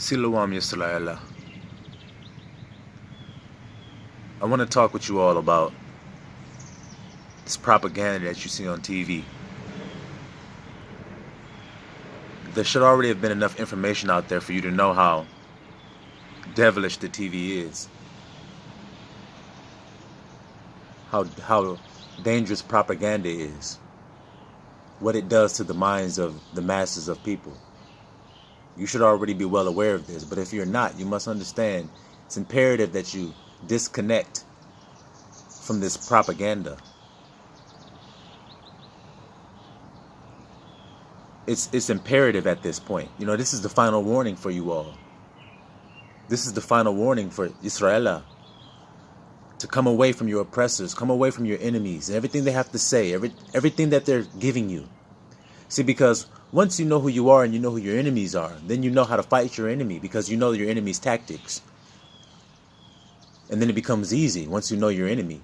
Silouam Yisraela. I want to talk with you all about this propaganda that you see on TV. There should already have been enough information out there for you to know how devilish the TV is. How dangerous propaganda is. What it does to the minds of the masses of people. You should already be well aware of this, but if you're not, you must understand it's imperative that you disconnect from this propaganda. It's imperative at this point. You know, this is the final warning for you all. This is the final warning for Israel to come away from your oppressors, come away from your enemies, and everything they have to say, everything that they're giving you. See, because once you know who you are and you know who your enemies are, then you know how to fight your enemy because you know your enemy's tactics. And then it becomes easy once you know your enemy.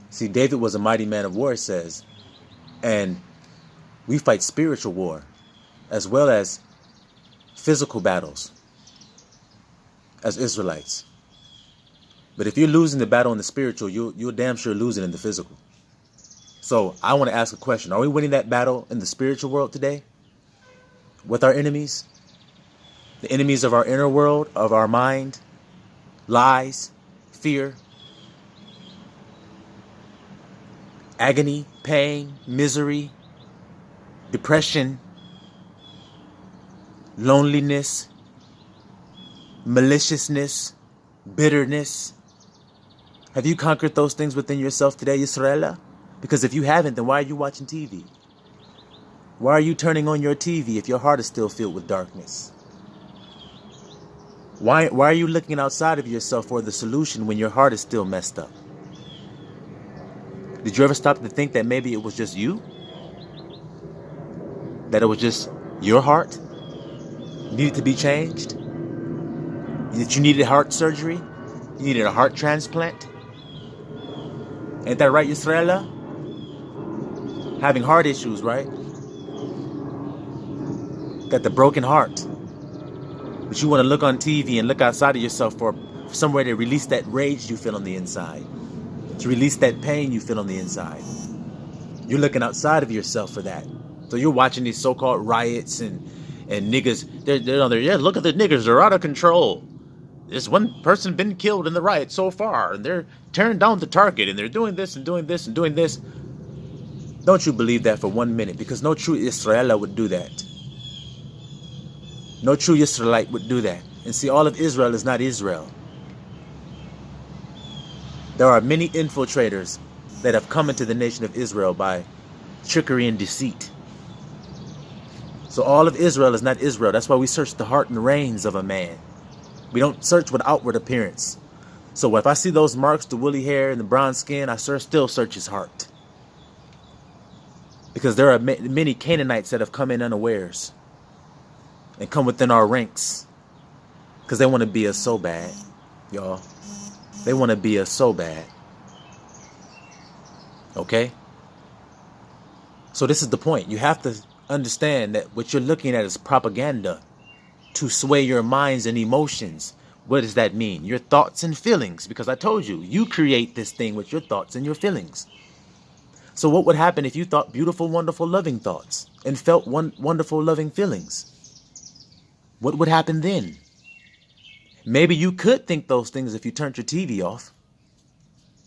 See, David was a mighty man of war, it says, and we fight spiritual war as well as physical battles as Israelites. But if you're losing the battle in the spiritual, you're damn sure losing in the physical. So I want to ask a question. Are we winning that battle in the spiritual world today? With our enemies? The enemies of our inner world, of our mind, lies, fear, agony, pain, misery, depression, loneliness, maliciousness, bitterness. Have you conquered those things within yourself today, Yisrael? Because if you haven't, then why are you watching TV? Why are you turning on your TV if your heart is still filled with darkness? Why are you looking outside of yourself for the solution when your heart is still messed up? Did you ever stop to think that maybe it was just you? That it was just your heart needed to be changed? That you needed heart surgery? You needed a heart transplant? Ain't that right, Yisrael? Having heart issues, right? Got the broken heart. But you want to look on TV and look outside of yourself for somewhere to release that rage you feel on the inside. To release that pain you feel on the inside. You're looking outside of yourself for that. So you're watching these so-called riots and niggas. They're on there. Yeah, look at the niggas. They're out of control. There's one person been killed in the riot so far. And they're tearing down the target. And they're doing this and doing this and doing this. Don't you believe that for 1 minute. Because no true Israelite would do that. No true Israelite would do that. And see, all of Israel is not Israel. There are many infiltrators that have come into the nation of Israel by trickery and deceit. So all of Israel is not Israel. That's why we search the heart and reins of a man. We don't search with outward appearance. So if I see those marks, the woolly hair and the brown skin, I still search his heart. Because there are many Canaanites that have come in unawares and come within our ranks because they want to be us so bad, y'all. They want to be us so bad. Okay? So this is the point. You have to understand that what you're looking at is propaganda to sway your minds and emotions. What does that mean? Your thoughts and feelings. Because I told you, you create this thing with your thoughts and your feelings. So what would happen if you thought beautiful, wonderful, loving thoughts and felt wonderful, loving feelings? What would happen then? Maybe you could think those things if you turned your TV off.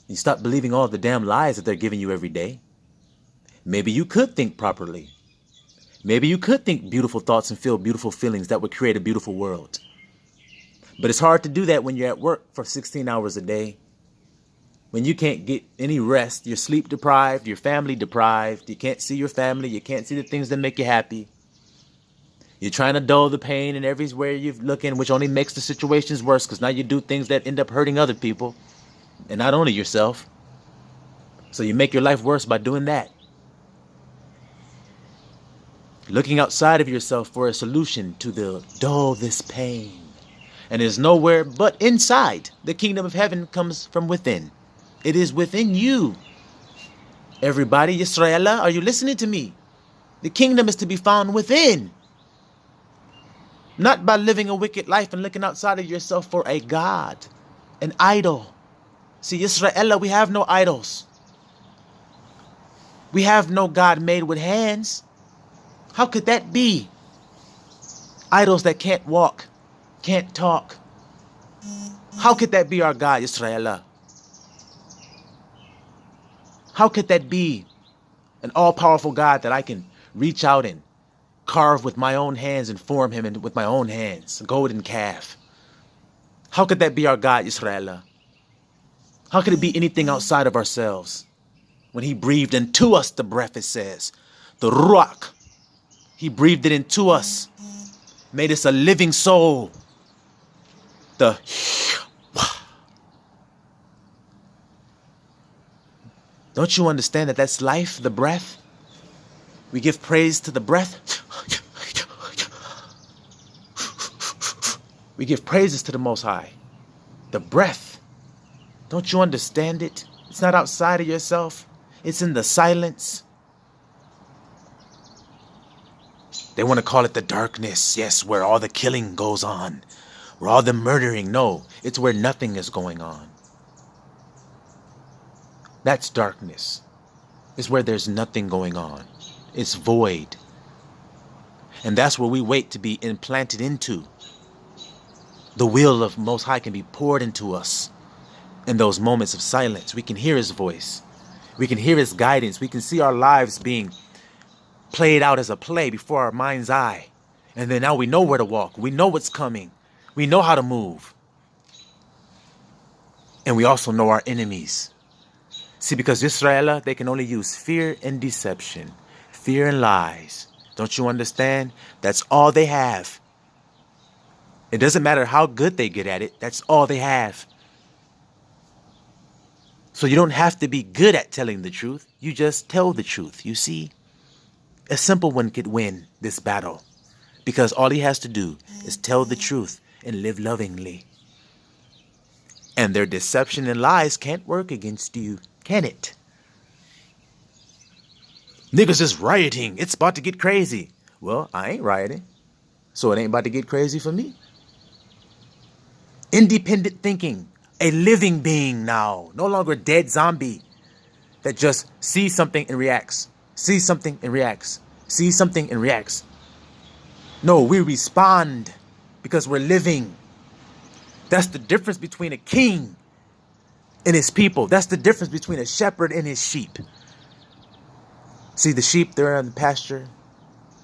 You stopped believing all the damn lies that they're giving you every day. Maybe you could think properly. Maybe you could think beautiful thoughts and feel beautiful feelings that would create a beautiful world. But it's hard to do that when you're at work for 16 hours a day. When you can't get any rest, you're sleep deprived, you're family deprived, you can't see your family, you can't see the things that make you happy. You're trying to dull the pain and everywhere you're looking, which only makes the situations worse because now you do things that end up hurting other people and not only yourself. So you make your life worse by doing that. Looking outside of yourself for a solution to dull this pain. And there's nowhere but inside. The kingdom of heaven comes from within. It is within you. Everybody, Yisrael, are you listening to me? The kingdom is to be found within. Not by living a wicked life and looking outside of yourself for a God, an idol. See, Israel, we have no idols. We have no God made with hands. How could that be? Idols that can't walk, can't talk. How could that be our God, Israel? How could that be an all-powerful God that I can reach out and carve with my own hands and form him with my own hands, a golden calf? How could that be our God, Israel? How could it be anything outside of ourselves? When he breathed into us the breath, it says, the Ruach, he breathed it into us, made us a living soul. The Don't you understand that that's life, the breath? We give praise to the breath. We give praises to the Most High. The breath. Don't you understand it? It's not outside of yourself. It's in the silence. They want to call it the darkness. Yes, where all the killing goes on. Where all the murdering. No, it's where nothing is going on. That's darkness. It's where there's nothing going on. It's void. And that's where we wait to be implanted into. The will of Most High can be poured into us. In those moments of silence, we can hear his voice. We can hear his guidance. We can see our lives being played out as a play before our mind's eye. And then now we know where to walk. We know what's coming. We know how to move. And we also know our enemies. See, because Israel, they can only use fear and deception, fear and lies. Don't you understand? That's all they have. It doesn't matter how good they get at it. That's all they have. So you don't have to be good at telling the truth. You just tell the truth. You see, a simple one could win this battle because all he has to do is tell the truth and live lovingly. And their deception and lies can't work against you, can it? Niggas is rioting. It's about to get crazy. Well, I ain't rioting, so it ain't about to get crazy for me. Independent thinking. A living being now. No longer a dead zombie that just sees something and reacts. Sees something and reacts. Sees something and reacts. No, we respond because we're living. That's the difference between a king and his people. That's the difference between a shepherd and his sheep. See, the sheep, they're in the pasture.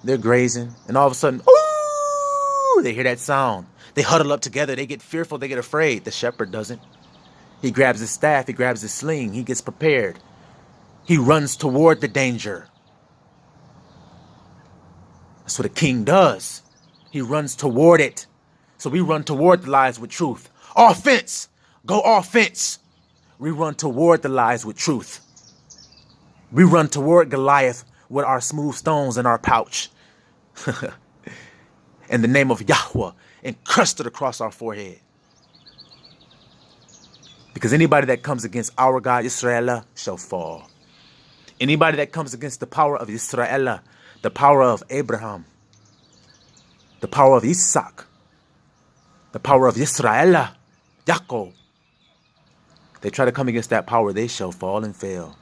They're grazing. And all of a sudden, ooh, they hear that sound. They huddle up together. They get fearful. They get afraid. The shepherd doesn't. He grabs his staff. He grabs his sling. He gets prepared. He runs toward the danger. That's what a king does. He runs toward it. So we run toward the lies with truth. Offense. Go offense. We run toward the lies with truth. We run toward Goliath with our smooth stones in our pouch. In the name of Yahweh, encrusted across our forehead. Because anybody that comes against our God, Israel, shall fall. Anybody that comes against the power of Israel, the power of Abraham, the power of Isaac, the power of Israel, Jacob, they try to come against that power, they shall fall and fail.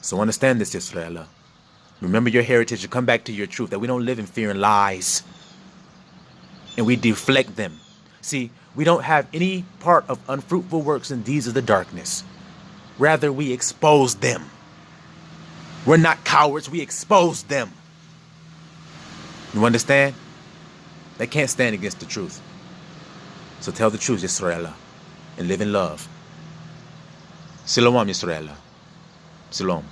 So understand this, Israel. Remember your heritage and come back to your truth, that we don't live in fear and lies. And we deflect them. See, we don't have any part of unfruitful works and deeds of the darkness. Rather, we expose them. We're not cowards, we expose them. You understand? They can't stand against the truth. So tell the truth, Israel, and live in love. Shalom, Israel. Shalom.